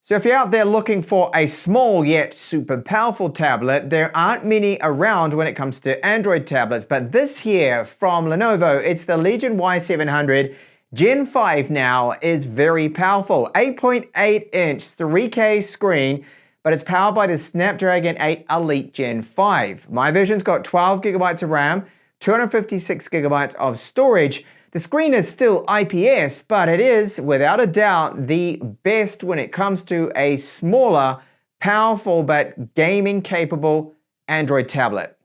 So if you're out there looking for a small yet super powerful tablet, there aren't many around when it comes to Android tablets, but this here from Lenovo, it's the Legion Y700 Gen 5 now, is very powerful. 8.8-inch 3K screen, but it's powered by the Snapdragon 8 Elite Gen 5. My version's got 12 gigabytes of RAM, 256 gigabytes of storage. The screen is still IPS, but it is, without a doubt, the best when it comes to a smaller, powerful, but gaming-capable Android tablet.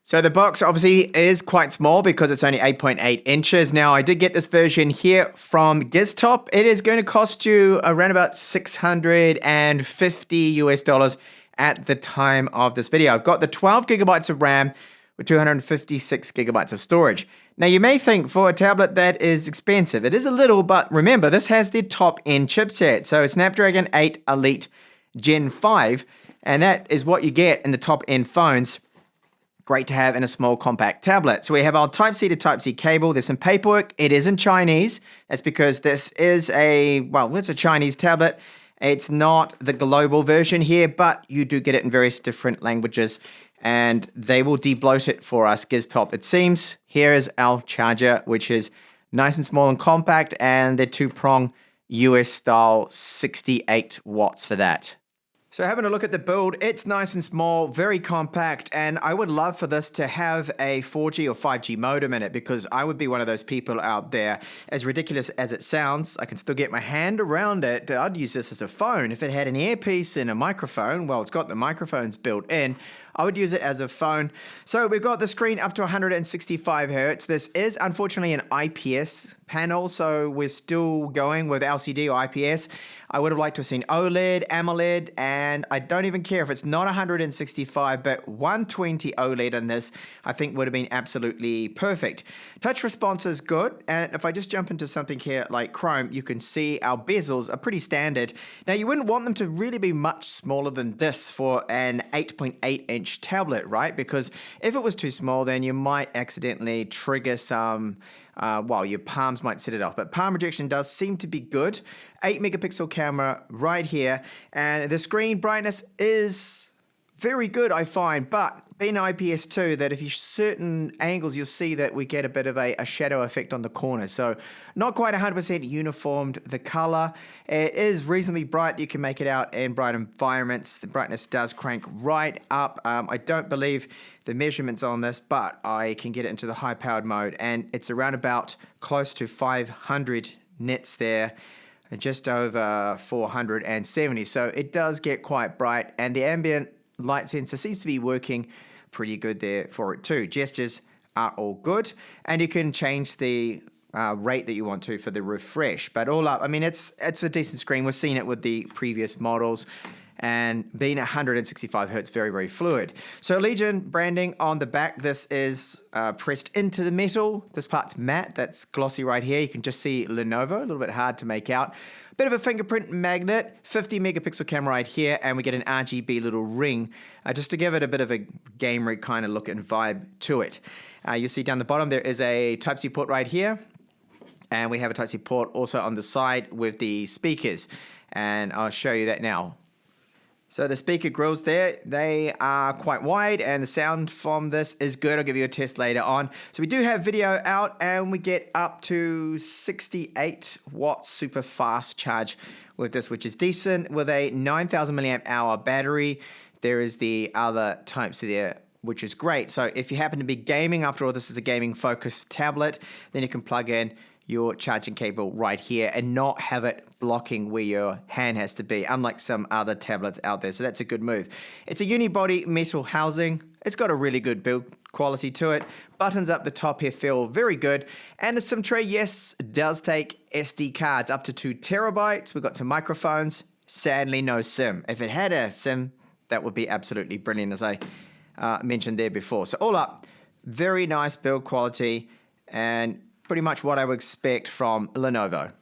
So the box obviously is quite small because it's only 8.8 inches. Now, I did get this version here from GizTop. It is going to cost you around about $650 US at the time of this video. I've got the 12 gigabytes of RAM with 256 gigabytes of storage. Now, you may think for a tablet that is expensive. It is a little, but remember, this has the top-end chipset. So Snapdragon 8 Elite Gen 5, and that is what you get in the top-end phones. Great to have in a small compact tablet. So we have our Type-C to Type-C cable. There's some paperwork. It is in Chinese. That's because this is it's a Chinese tablet. It's not the global version here, but you do get it in various different languages, and they will de-bloat it for us, GizTop, it seems. Here is our charger, which is nice and small and compact, and the two-prong US style, 68 watts for that. So having a look at the build, it's nice and small, very compact, and I would love for this to have a 4G or 5G modem in it, because I would be one of those people out there. As ridiculous as it sounds, I can still get my hand around it. I'd use this as a phone. If it had an earpiece and a microphone, well, it's got the microphones built in, I would use it as a phone. So we've got the screen up to 165 Hertz. This is unfortunately an IPS panel, so we're still going with LCD or IPS. I would have liked to have seen OLED, AMOLED, and I don't even care if it's not 165, but 120 OLED in this, I think would have been absolutely perfect. Touch response is good, and if I just jump into something here like Chrome, you can see our bezels are pretty standard. Now, you wouldn't want them to really be much smaller than this for an 8.8-inch tablet, right? Because if it was too small, then you might accidentally trigger some your palms might set it off. But palm rejection does seem to be good. 8 megapixel camera right here. And the screen brightness is very good, I find. But being IPS too, that if you certain angles, you'll see that we get a bit of a shadow effect on the corners. So not quite 100% uniformed, the color. It is reasonably bright. You can make it out in bright environments. The brightness does crank right up. I don't believe the measurements on this, but I can get it into the high-powered mode, and it's around about close to 500 nits there, just over 470. So it does get quite bright, and the ambient light sensor seems to be working pretty good there for it too. Gestures are all good, and you can change the rate that you want to for the refresh. But all up, I mean, it's a decent screen. We've seen it with the previous models, and being 165 hertz, very, very fluid. So Legion branding on the back. This is pressed into the metal. This part's matte. That's glossy right here. You can just see Lenovo, a little bit hard to make out. Bit of a fingerprint magnet, 50 megapixel camera right here, and we get an RGB little ring just to give it a bit of a game rig kind of look and vibe to it. You'll see down the bottom there is a Type-C port right here, and we have a Type-C port also on the side with the speakers, and I'll show you that now. So the speaker grills there, they are quite wide, and the sound from this is good. I'll give you a test later on. So we do have video out, and we get up to 68 watts super fast charge with this, which is decent, with a 9,000 milliamp hour battery. There is the other Type-C there, which is great. So if you happen to be gaming, after all, this is a gaming focused tablet, then you can plug in your charging cable right here and not have it blocking where your hand has to be, unlike some other tablets out there. So that's a good move. It's a unibody metal housing. It's got a really good build quality to it. Buttons up the top here feel very good. And the SIM tray, yes, does take SD cards up to 2 terabytes. We've got some microphones. Sadly, no SIM. If it had a SIM, that would be absolutely brilliant, as I mentioned there before. So all up, very nice build quality, and pretty much what I would expect from Lenovo.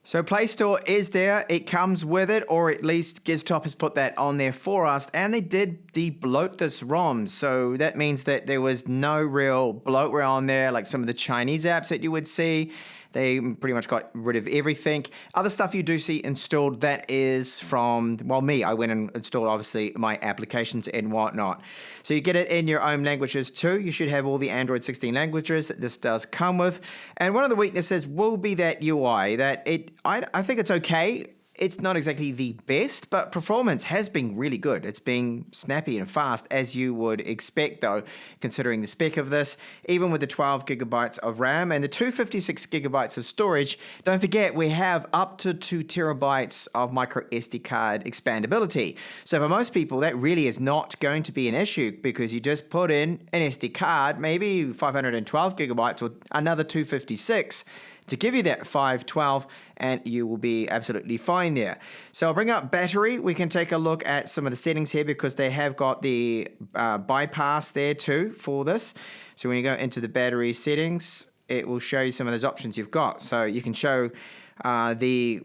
So Play Store is there. It comes with it, or at least GizTop has put that on there for us, and they did de-bloat this ROM. So that means that there was no real bloatware on there like some of the Chinese apps that you would see. They pretty much got rid of everything. Other stuff you do see installed, that is from, well, me. I went and installed, obviously, my applications and whatnot. So you get it in your own languages too. You should have all the Android 16 languages that this does come with. And one of the weaknesses will be that UI, that I think it's okay. It's not exactly the best, but performance has been really good. It's been snappy and fast, as you would expect, though, considering the spec of this. Even with the 12 gigabytes of RAM and the 256 gigabytes of storage, don't forget we have up to 2 terabytes of micro SD card expandability. So for most people, that really is not going to be an issue, because you just put in an SD card, maybe 512 gigabytes or another 256, to give you that 512, and you will be absolutely fine there. So I'll bring up battery. We can take a look at some of the settings here, because they have got the bypass there too for this. So when you go into the battery settings, it will show you some of those options you've got. So you can show the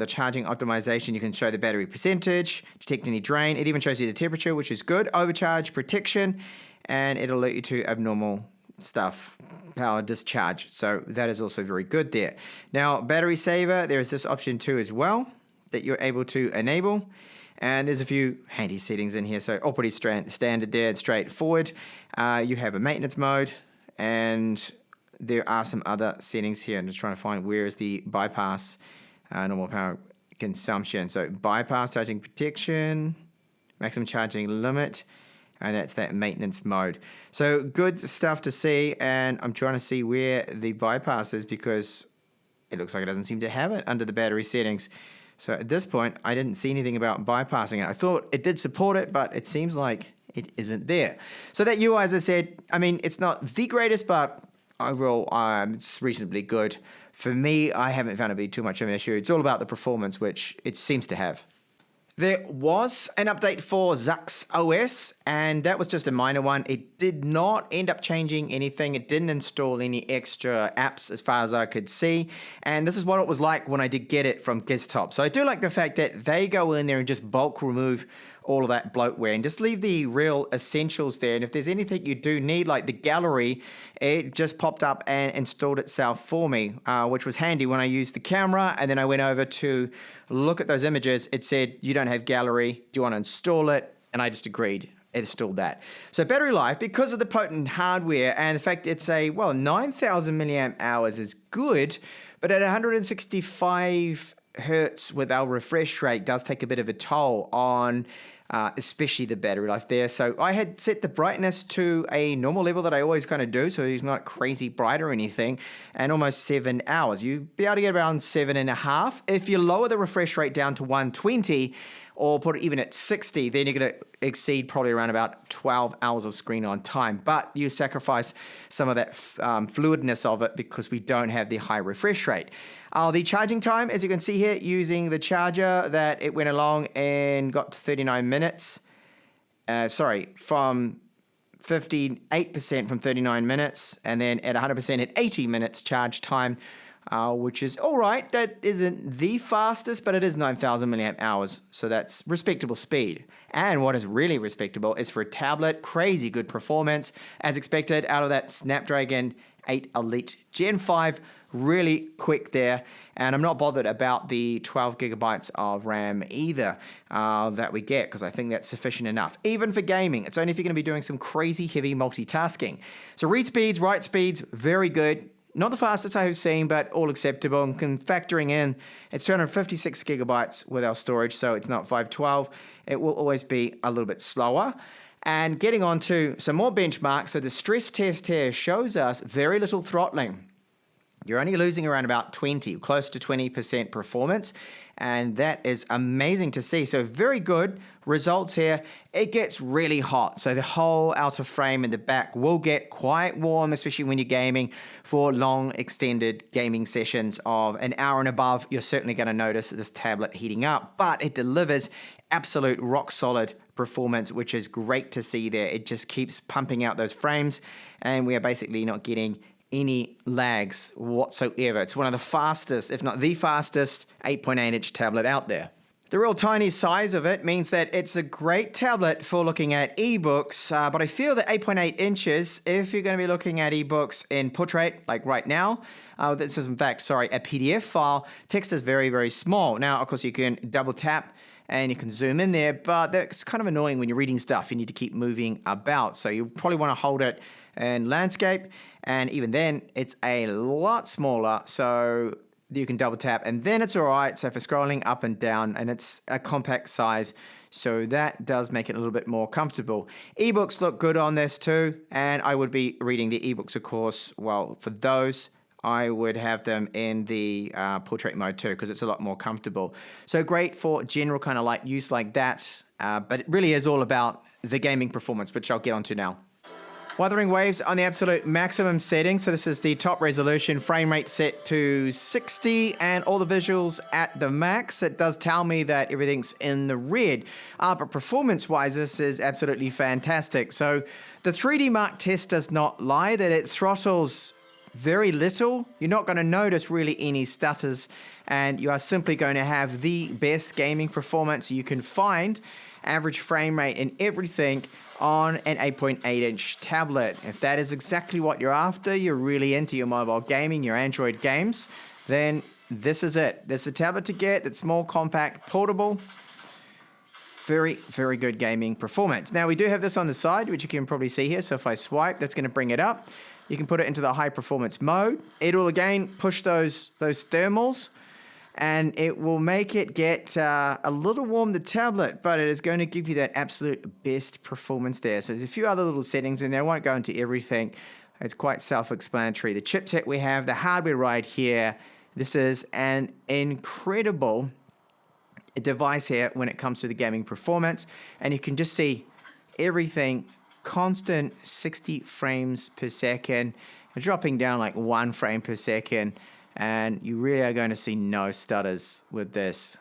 charging optimization. You can show the battery percentage, detect any drain. It even shows you the temperature, which is good. Overcharge protection, and it'll alert you to abnormal stuff, power discharge. So that is also very good there. Now, battery saver, there is this option too as well that you're able to enable. And there's a few handy settings in here. So all pretty standard there and straightforward. You have a maintenance mode, and there are some other settings here. I'm just trying to find where is the bypass normal power consumption. So bypass charging protection, maximum charging limit, and that's that maintenance mode. So good stuff to see, and I'm trying to see where the bypass is, because it looks like it doesn't seem to have it under the battery settings. So at this point, I didn't see anything about bypassing it. I thought it did support it, but it seems like it isn't there. So that UI, as I said, I mean, it's not the greatest, but overall, it's reasonably good. For me, I haven't found it to be too much of an issue. It's all about the performance, which it seems to have. There was an update for Zux OS, and that was just a minor one. It did not end up changing anything. It didn't install any extra apps as far as I could see. And this is what it was like when I did get it from Desktop. So I do like the fact that they go in there and just bulk remove all of that bloatware and just leave the real essentials there. And if there's anything you do need, like the gallery, it just popped up and installed itself for me, which was handy when I used the camera. And then I went over to look at those images. It said, you don't have gallery. Do you want to install it? And I just agreed. It installed that. So battery life, because of the potent hardware and the fact it's 9,000 milliamp hours is good, but at 165 hertz with our refresh rate does take a bit of a toll on especially the battery life there. So I had set the brightness to a normal level that I always kind of do, so it's not crazy bright or anything, and almost 7 hours. You'd be able to get around 7.5. If you lower the refresh rate down to 120, or put it even at 60, then you're going to exceed probably around about 12 hours of screen on time. But you sacrifice some of that fluidness of it because we don't have the high refresh rate. The charging time, as you can see here, using the charger, that it went along and got to 39 minutes. From 58% from 39 minutes, and then at 100% at 80 minutes charge time, which is all right. That isn't the fastest, but it is 9,000 milliamp hours, so that's respectable speed. And what is really respectable is for a tablet, crazy good performance, as expected out of that Snapdragon 8 Elite Gen 5, really quick there. And I'm not bothered about the 12 gigabytes of RAM either that we get, because I think that's sufficient enough. Even for gaming, it's only if you're going to be doing some crazy heavy multitasking. So read speeds, write speeds, very good. Not the fastest I have seen, but all acceptable. And factoring in, it's 256 gigabytes with our storage, so it's not 512. It will always be a little bit slower. And getting on to some more benchmarks. So the stress test here shows us very little throttling. You're only losing around about 20, close to 20% performance. And that is amazing to see. So very good results here. It gets really hot. So the whole outer frame in the back will get quite warm, especially when you're gaming for long extended gaming sessions of an hour and above. You're certainly going to notice this tablet heating up, but it delivers absolute rock solid performance, which is great to see there. It just keeps pumping out those frames, and we are basically not getting any lags whatsoever. It's one of the fastest, if not the fastest, 8.8-inch tablet out there. The real tiny size of it means that it's a great tablet for looking at ebooks, but I feel that 8.8 inches, if you're going to be looking at ebooks in portrait, like right now, this is in fact, sorry, a PDF file, text is very, very small. Now, of course, you can double tap and you can zoom in there, but that's kind of annoying when you're reading stuff. You need to keep moving about, so you probably want to hold it in landscape, and even then, it's a lot smaller, so you can double tap and then it's all right. So for scrolling up and down, and it's a compact size, so that does make it a little bit more comfortable. Ebooks look good on this too, and I would be reading the ebooks, of course. Well, for those, I would have them in the portrait mode too, because it's a lot more comfortable. So great for general kind of like use like that, but it really is all about the gaming performance, which I'll get onto now. Wuthering Waves on the absolute maximum setting. So this is the top resolution, frame rate set to 60, and all the visuals at the max. It does tell me that everything's in the red, but performance-wise, this is absolutely fantastic. So the 3D Mark test does not lie, that it throttles very little. You're not going to notice really any stutters, and you are simply going to have the best gaming performance you can find, average frame rate and everything, on an 8.8-inch tablet. If that is exactly what you're after, you're really into your mobile gaming, your Android games, then this is it. There's the tablet to get. It's small, compact, portable. Very, very good gaming performance. Now, we do have this on the side, which you can probably see here. So if I swipe, that's going to bring it up. You can put it into the high performance mode. It'll, again, push those thermals, and it will make it get a little warm, the tablet, but it is going to give you that absolute best performance there. So there's a few other little settings in there. I won't go into everything. It's quite self-explanatory. The chipset we have, the hardware right here. This is an incredible device here when it comes to the gaming performance. And you can just see everything constant 60 frames per second, dropping down like 1 frame per second. And you really are going to see no stutters with this.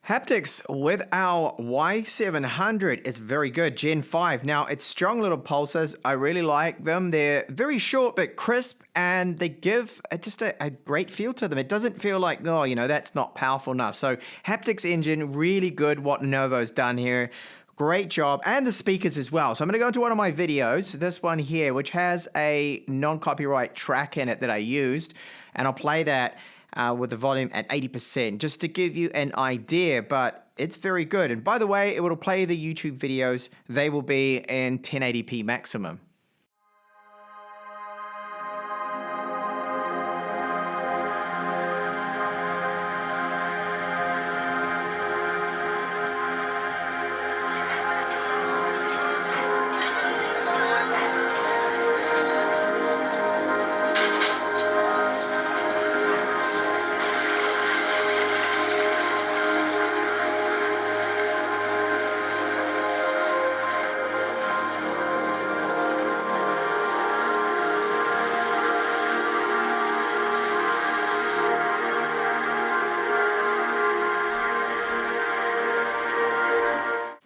Haptics with our Y700 is very good, Gen 5. Now, it's strong little pulses. I really like them. They're very short but crisp, and they give just a great feel to them. It doesn't feel like, oh, you know, that's not powerful enough. So haptics engine, really good what Lenovo's done here. Great job. And the speakers as well. So I'm going to go into one of my videos, this one here, which has a non-copyright track in it that I used. And I'll play that with the volume at 80%, just to give you an idea, but it's very good. And by the way, it will play the YouTube videos. They will be in 1080p maximum.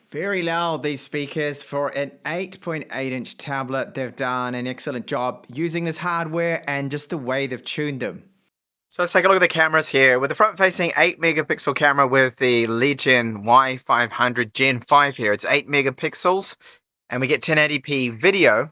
Very loud, these speakers. For an 8.8-inch tablet, they've done an excellent job using this hardware and just the way they've tuned them. So let's take a look at the cameras here. With the front-facing 8-megapixel camera with the Legion Y700 Gen 5 here. It's 8 megapixels, and we get 1080p video.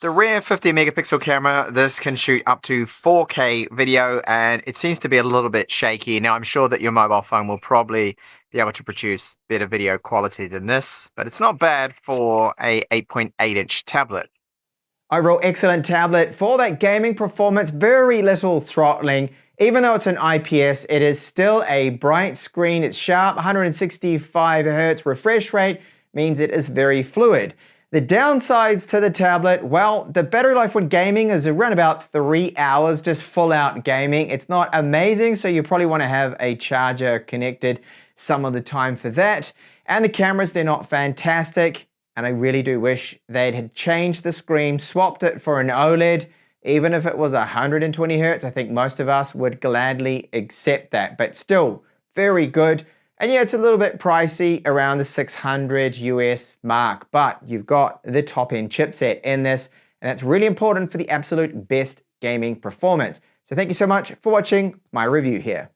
The rear 50-megapixel camera, this can shoot up to 4K video, and it seems to be a little bit shaky. Now, I'm sure that your mobile phone will probably be able to produce better video quality than this, but it's not bad for a 8.8-inch tablet. Overall, excellent tablet for that gaming performance. Very little throttling. Even though it's an IPS, it is still a bright screen. It's sharp, 165 Hz refresh rate means it is very fluid. The downsides to the tablet, well, the battery life when gaming is around about 3 hours, just full out gaming. It's not amazing, so you probably want to have a charger connected some of the time for that. And the cameras, they're not fantastic. And I really do wish they'd had changed the screen, swapped it for an OLED. Even if it was 120 Hz, I think most of us would gladly accept that. But still, very good. And yeah, it's a little bit pricey, around the 600 US mark, but you've got the top-end chipset in this, and that's really important for the absolute best gaming performance. So thank you so much for watching my review here.